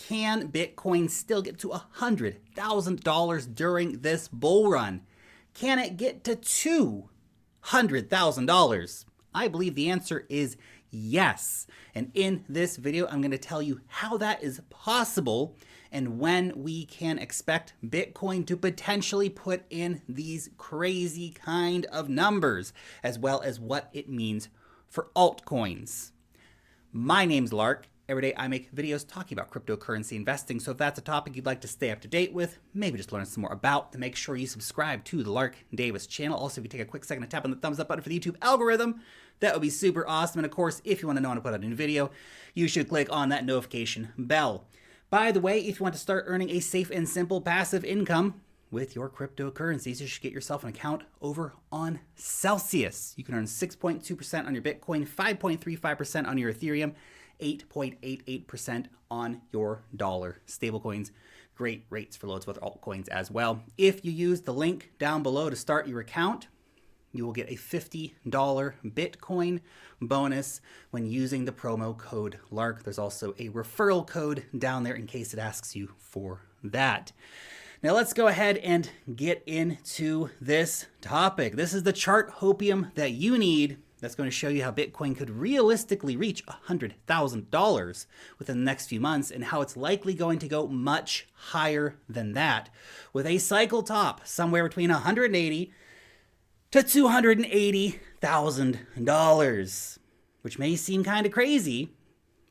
Can Bitcoin still get to $100,000 during this bull run? Can it get to $200,000? I believe the answer is yes. And in this video, I'm going to tell you how that is possible and when we can expect Bitcoin to potentially put in these crazy kind of numbers, as well as what it means for altcoins. My name's Lark. Every day I make videos talking about cryptocurrency investing, so if that's a topic you'd like to stay up to date with, maybe just learn some more about, then make sure you subscribe to the Lark Davis channel. Also, if you take a quick second to tap on the thumbs up button for the YouTube algorithm, that would be super awesome. And of course, if you want to know when I put out a new video, you should click on that notification bell. By the way, if you want to start earning a safe and simple passive income with your cryptocurrencies, you should get yourself an account over on Celsius. You can earn 6.2% on your Bitcoin, 5.35% on your Ethereum, 8.88% on your dollar stablecoins. Great rates for loads of other altcoins as well. If you use the link down below to start your account, you will get a $50 Bitcoin bonus when using the promo code LARK. There's also a referral code down there in case it asks you for that. Now let's go ahead and get into this topic. This is the chart hopium that you need that's going to show you how Bitcoin could realistically reach $100,000 within the next few months and how it's likely going to go much higher than that, with a cycle top somewhere between $180,000 to $280,000, which may seem kind of crazy,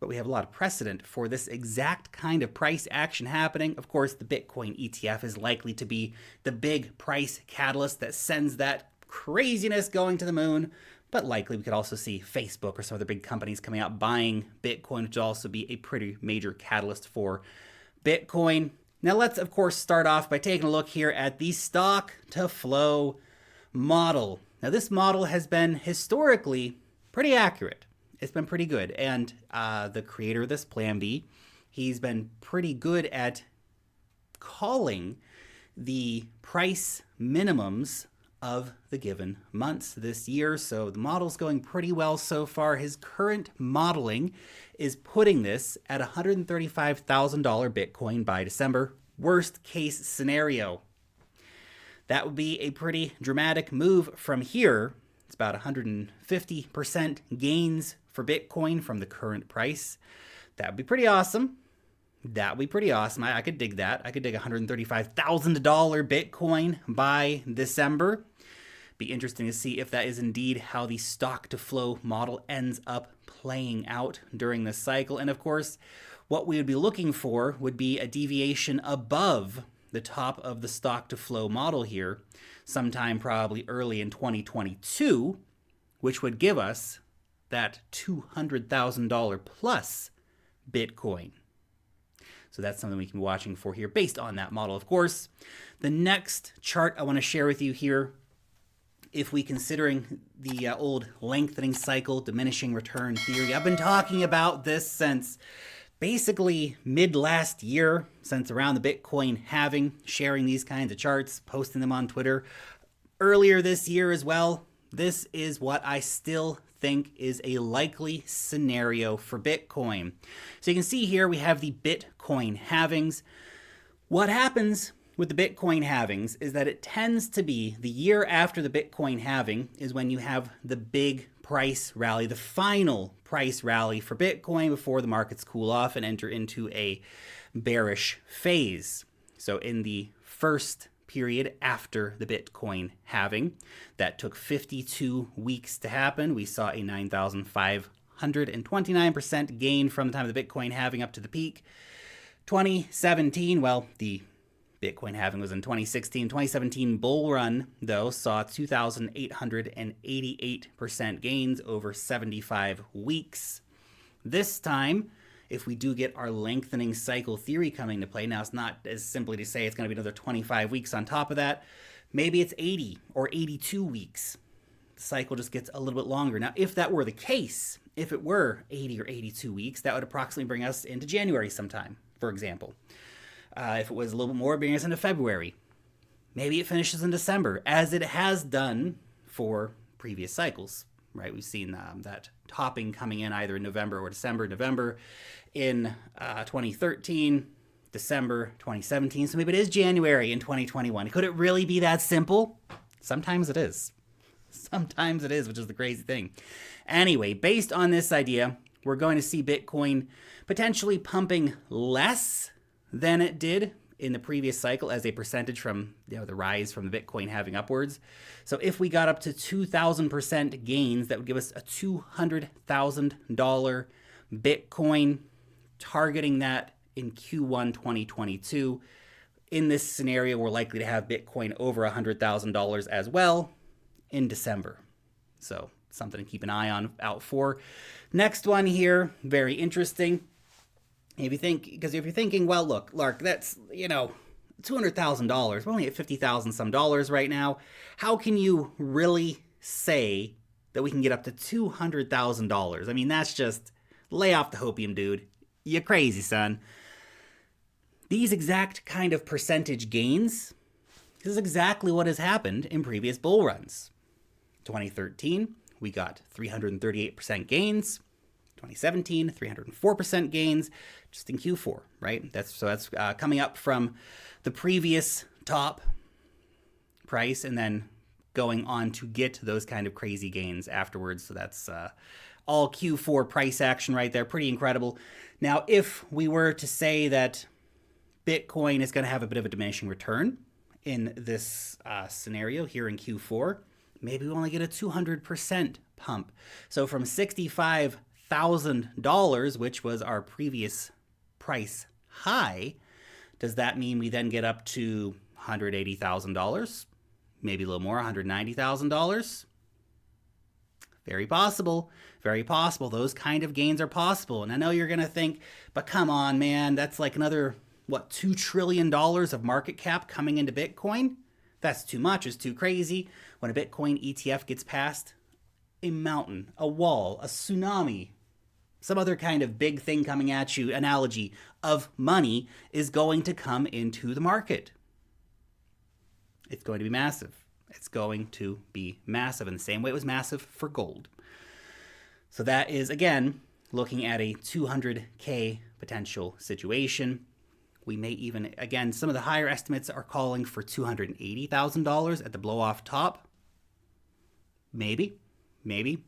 but we have a lot of precedent for this exact kind of price action happening. Of course, the Bitcoin ETF is likely to be the big price catalyst that sends that craziness going to the moon, but likely we could also see Facebook or some other big companies coming out buying Bitcoin, which would also be a pretty major catalyst for Bitcoin. Now let's, of course, start off by taking a look here at the stock to flow model. Now this model has been historically pretty accurate. It's been pretty good. And the creator of this, Plan B, he's been pretty good at calling the price minimums of the given months this year. So the model's going pretty well so far. His current modeling is putting this at $135,000 Bitcoin by December. Worst case scenario. That would be a pretty dramatic move from here. It's about 150% gains for Bitcoin from the current price. That would be pretty awesome. That would be pretty awesome. I could dig that. I could dig $135,000 Bitcoin by December. Be interesting to see if that is indeed how the stock to flow model ends up playing out during this cycle. And of course, what we would be looking for would be a deviation above the top of the stock to flow model here, sometime probably early in 2022, which would give us that $200,000 plus Bitcoin. So that's something we can be watching for here based on that model, of course. The next chart I want to share with you here, if we considering the old lengthening cycle, diminishing return theory, I've been talking about this since basically mid last year, since around the Bitcoin halving, sharing these kinds of charts, posting them on Twitter. Earlier this year as well, this is what I still think is a likely scenario for Bitcoin. So you can see here we have the Bitcoin halvings. What happens with the Bitcoin halvings is that it tends to be the year after the Bitcoin halving is when you have the big price rally, the final price rally for Bitcoin before the markets cool off and enter into a bearish phase. So in the first period after the Bitcoin halving, that took 52 weeks to happen. We saw a 9,529% gain from the time of the Bitcoin halving up to the peak. 2017, well, the Bitcoin halving was in 2016. 2017 bull run, though, saw 2,888% gains over 75 weeks. This time, if we do get our lengthening cycle theory coming to play, now it's not as simply to say it's going to be another 25 weeks on top of that. Maybe it's 80 or 82 weeks. The cycle just gets a little bit longer. Now, if that were the case, if it were 80 or 82 weeks, that would approximately bring us into January sometime, for example. If it was a little bit more, bring us into February. Maybe it finishes in December, as it has done for previous cycles. right? We've seen that topping coming in either in November or December. November in 2013, December 2017. So maybe it is January in 2021. Could it really be that simple? Sometimes it is. Sometimes it is, which is the crazy thing. Anyway, based on this idea, we're going to see Bitcoin potentially pumping less than it did in the previous cycle as a percentage from the rise from the Bitcoin halving upwards. So if we got up to 2,000% gains, that would give us a $200,000 Bitcoin, targeting that in Q1 2022. In this scenario, we're likely to have Bitcoin over $100,000 as well in December. So something to keep an eye out for. Next one here, very interesting. If you're thinking, well, look, Lark, that's, $200,000. We're only at $50,000 some dollars right now. How can you really say that we can get up to $200,000? I mean, that's just lay off the hopium, dude. You're crazy, son. These exact kind of percentage gains, this is exactly what has happened in previous bull runs. 2013, we got 338% gains. 2017, 304% gains just in Q4, right? That's coming up from the previous top price and then going on to get those kind of crazy gains afterwards. So that's all Q4 price action right there. Pretty incredible. Now, if we were to say that Bitcoin is going to have a bit of a diminishing return in this scenario here in Q4, maybe we only get a 200% pump. So from $65,000, which was our previous price high, does that mean we then get up to $180,000? Maybe a little more, $190,000? Very possible. Very possible. Those kind of gains are possible. And I know you're going to think, but come on, man, that's like another, $2 trillion of market cap coming into Bitcoin? That's too much. It's too crazy. When a Bitcoin ETF gets past, a mountain, a wall, a tsunami, some other kind of big thing coming at you, analogy of money is going to come into the market. It's going to be massive. It's going to be massive in the same way it was massive for gold. So that is, again, looking at a 200K potential situation. We may even, again, some of the higher estimates are calling for $280,000 at the blow-off top. Maybe. Knowing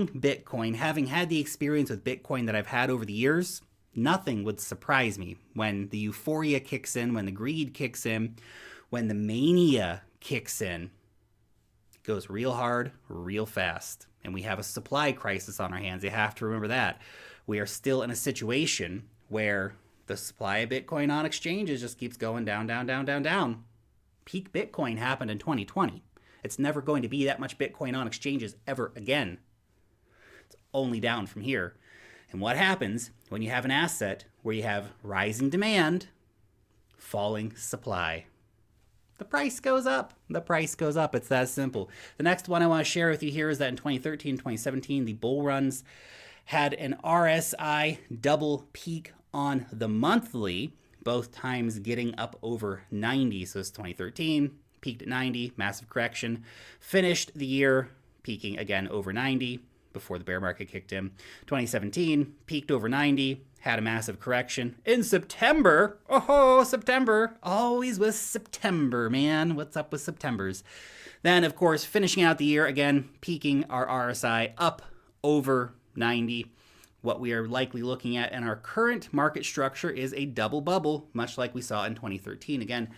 Bitcoin, having had the experience with Bitcoin that I've had over the years, nothing would surprise me when the euphoria kicks in, when the greed kicks in, when the mania kicks in. It goes real hard, real fast. And we have a supply crisis on our hands. You have to remember that. We are still in a situation where the supply of Bitcoin on exchanges just keeps going down, down, down, down, down. Peak Bitcoin happened in 2020. It's never going to be that much Bitcoin on exchanges ever again. It's only down from here. And what happens when you have an asset where you have rising demand, falling supply? The price goes up. The price goes up. It's that simple. The next one I want to share with you here is that in 2013, 2017, the bull runs had an RSI double peak on the monthly, both times getting up over 90. So it's 2013, peaked at 90, massive correction, finished the year peaking again over 90 before the bear market kicked in. 2017, peaked over 90, had a massive correction. In September, September, always with September, man. What's up with Septembers? Then, of course, finishing out the year, again, peaking our RSI up over 90. What we are likely looking at in our current market structure is a double bubble, much like we saw in 2013. Again,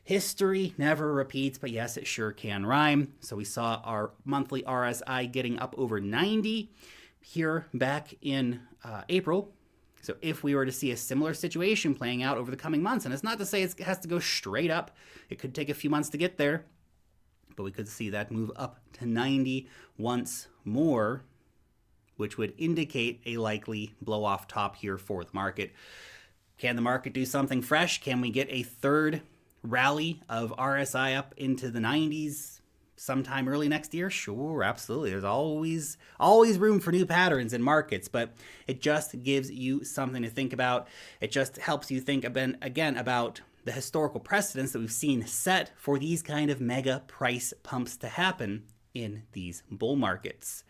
history never repeats, but yes, it sure can rhyme. So we saw our monthly RSI getting up over 90 here back in April. So if we were to see a similar situation playing out over the coming months, and it's not to say it has to go straight up, it could take a few months to get there, but we could see that move up to 90 once more, which would indicate a likely blow-off top here for the market. Can the market do something fresh? Can we get a third rally of RSI up into the 90s sometime early next year? Sure, absolutely. There's always room for new patterns in markets, but it just gives you something to think about. It just helps you think again about the historical precedents that we've seen set for these kind of mega price pumps to happen in these bull markets.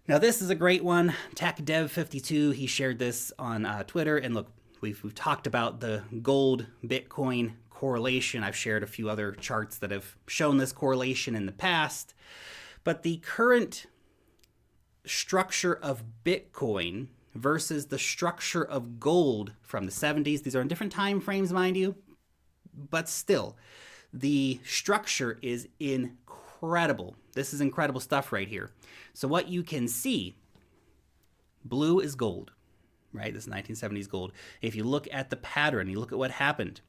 Now, this is a great one. TechDev52, he shared this on Twitter. And look, we've talked about the gold Bitcoin correlation. I've shared a few other charts that have shown this correlation in the past. But the current structure of Bitcoin versus the structure of gold from the 70s, these are in different time frames, mind you, but still, the structure is incredible. This is incredible stuff right here. So what you can see, blue is gold, right? This is 1970s gold. If you look at the pattern, you look at what happened,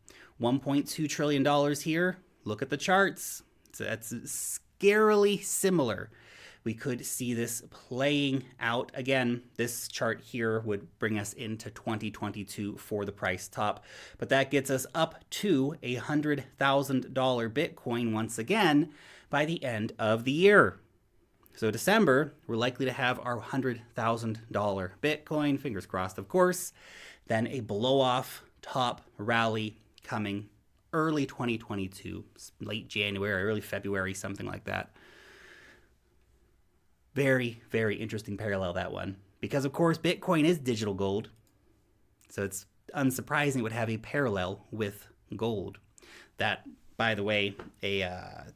$1.2 trillion here, look at the charts. So that's scarily similar. We could see this playing out again. This chart here would bring us into 2022 for the price top, but that gets us up to $100,000 Bitcoin once again by the end of the year. So December, we're likely to have our $100,000 Bitcoin, fingers crossed, of course. Then a blow-off top rally coming early 2022, late January, early February, something like that. Very, very interesting parallel, that one. Because, of course, Bitcoin is digital gold. So it's unsurprising it would have a parallel with gold. That, by the way, a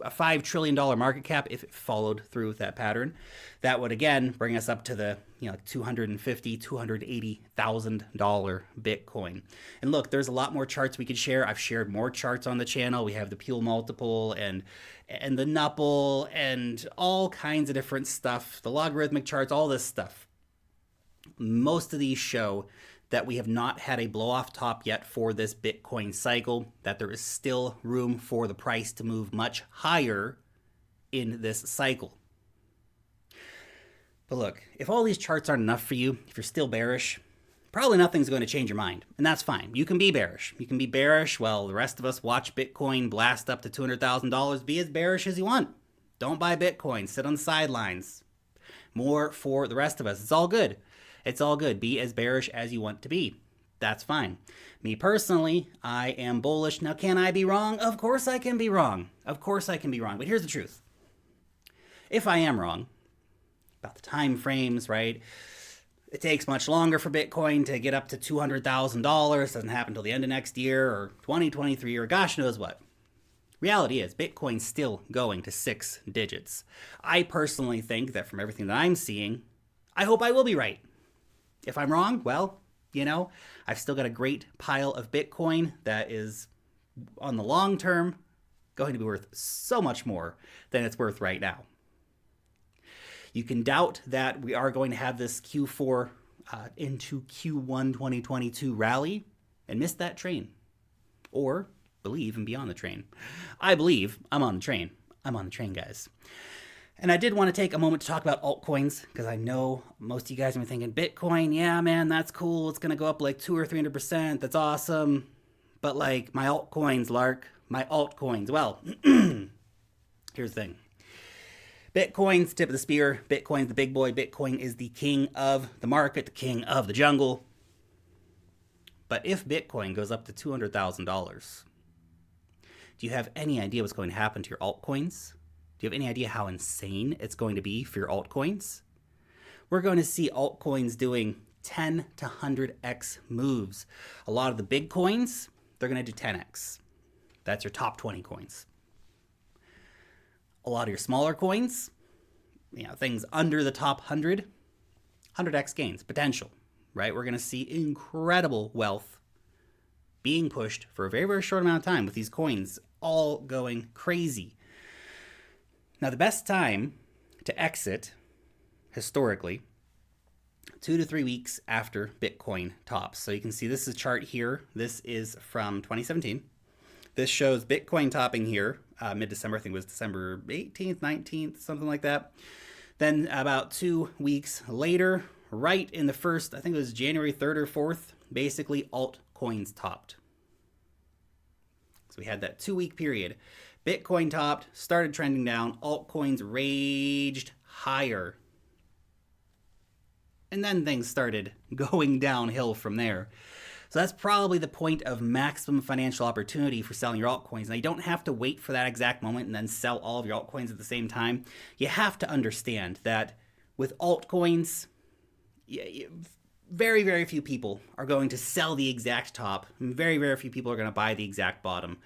$5 trillion market cap, if it followed through with that pattern, that would, again, bring us up to the $250,000, $280,000 Bitcoin. And look, there's a lot more charts we could share. I've shared more charts on the channel. We have the Peel multiple and the Nuppel and all kinds of different stuff, the logarithmic charts, all this stuff. Most of these show that we have not had a blow-off top yet for this Bitcoin cycle, that there is still room for the price to move much higher in this cycle. But look, if all these charts aren't enough for you, if you're still bearish, probably nothing's going to change your mind. And that's fine. You can be bearish. You can be bearish while the rest of us watch Bitcoin blast up to $200,000. Be as bearish as you want. Don't buy Bitcoin. Sit on the sidelines. More for the rest of us. It's all good. It's all good. Be as bearish as you want to be. That's fine. Me personally, I am bullish. Now, can I be wrong? Of course I can be wrong. Of course I can be wrong. But here's the truth. If I am wrong about the time frames, right? It takes much longer for Bitcoin to get up to $200,000. Doesn't happen until the end of next year or 2023 or gosh knows what. Reality is Bitcoin's still going to 6 digits. I personally think that from everything that I'm seeing, I hope I will be right. If I'm wrong, well, I've still got a great pile of Bitcoin that is on the long term going to be worth so much more than it's worth right now. You can doubt that we are going to have this Q4 into Q1 2022 rally and miss that train. Or believe and be on the train. I believe I'm on the train. I'm on the train, guys. And I did want to take a moment to talk about altcoins because I know most of you guys are thinking, Bitcoin, yeah, man, that's cool. It's going to go up like 200 or 300%. That's awesome. But like my altcoins, Lark, my altcoins. Well, here's the thing. Bitcoin's tip of the spear. Bitcoin's the big boy. Bitcoin is the king of the market, the king of the jungle. But if Bitcoin goes up to $200,000, do you have any idea what's going to happen to your altcoins? Do you have any idea how insane it's going to be for your altcoins? We're going to see altcoins doing 10 to 100x moves. A lot of the big coins, they're going to do 10x. That's your top 20 coins. A lot of your smaller coins, things under the top 100, 100x gains, potential, right? We're going to see incredible wealth being pushed for a very, very short amount of time with these coins all going crazy. Now, the best time to exit, historically, 2 to 3 weeks after Bitcoin tops. So you can see this is a chart here. This is from 2017. This shows Bitcoin topping here, mid-December. I think it was December 18th, 19th, something like that. Then about 2 weeks later, right in the first, I think it was January 3rd or 4th, basically altcoins topped. So we had that 2-week period. Bitcoin topped, started trending down, altcoins raged higher. And then things started going downhill from there. So that's probably the point of maximum financial opportunity for selling your altcoins. Now, you don't have to wait for that exact moment and then sell all of your altcoins at the same time. You have to understand that with altcoins, very, very few people are going to sell the exact top. Very, very few people are going to buy the exact bottom.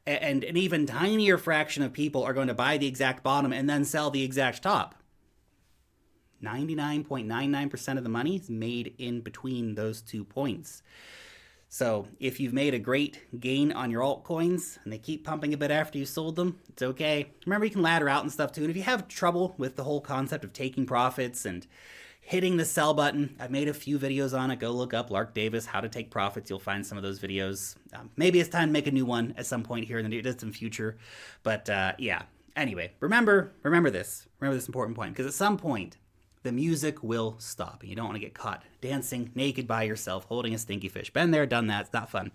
And an even tinier fraction of people are going to buy the exact bottom and then sell the exact top. 99.99% of the money is made in between those 2 points. So if you've made a great gain on your altcoins and they keep pumping a bit after you sold them, it's okay. Remember, you can ladder out and stuff too. And if you have trouble with the whole concept of taking profits and hitting the sell button, I've made a few videos on it. Go look up Lark Davis, how to take profits. You'll find some of those videos. Maybe it's time to make a new one at some point here in the distant future. But yeah, anyway, remember this. Remember this important point, because at some point, the music will stop, and you don't want to get caught dancing naked by yourself, holding a stinky fish. Been there, done that. It's not fun.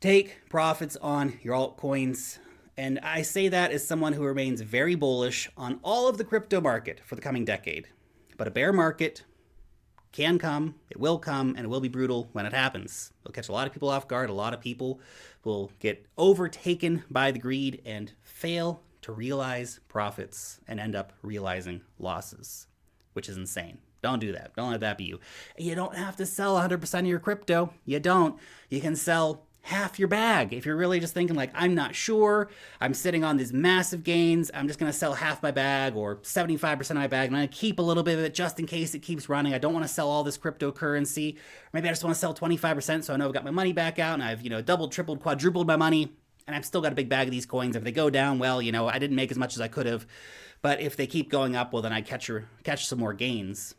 Take profits on your altcoins. And I say that as someone who remains very bullish on all of the crypto market for the coming decade. But a bear market can come, it will come, and it will be brutal when it happens. It'll catch a lot of people off guard. A lot of people will get overtaken by the greed and fail to realize profits and end up realizing losses, which is insane. Don't do that. Don't let that be you. You don't have to sell 100% of your crypto. You don't. You can sell half your bag. If you're really just thinking like, I'm not sure, I'm sitting on these massive gains, I'm just going to sell half my bag or 75% of my bag. I'm going to keep a little bit of it just in case it keeps running. I don't want to sell all this cryptocurrency. Maybe I just want to sell 25% so I know I've got my money back out and I've, doubled, tripled, quadrupled my money. And I've still got a big bag of these coins. If they go down, well, I didn't make as much as I could have. But if they keep going up, well, then I catch some more gains.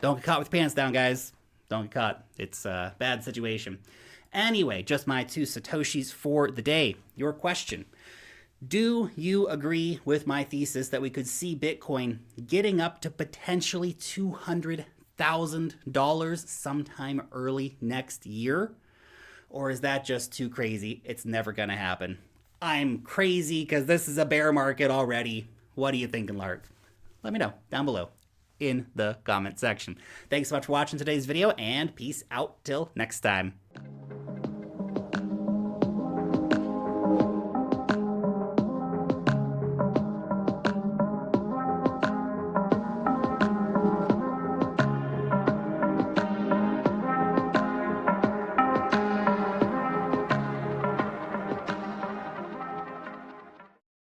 Don't get caught with your pants down, guys. Don't get caught. It's a bad situation. Anyway, just my 2 Satoshis for the day. Your question. Do you agree with my thesis that we could see Bitcoin getting up to potentially $200,000 sometime early next year? Or is that just too crazy? It's never going to happen. I'm crazy because this is a bear market already. What are you thinking, Lark? Let me know down below in the comment section. Thanks so much for watching today's video, and peace out till next time.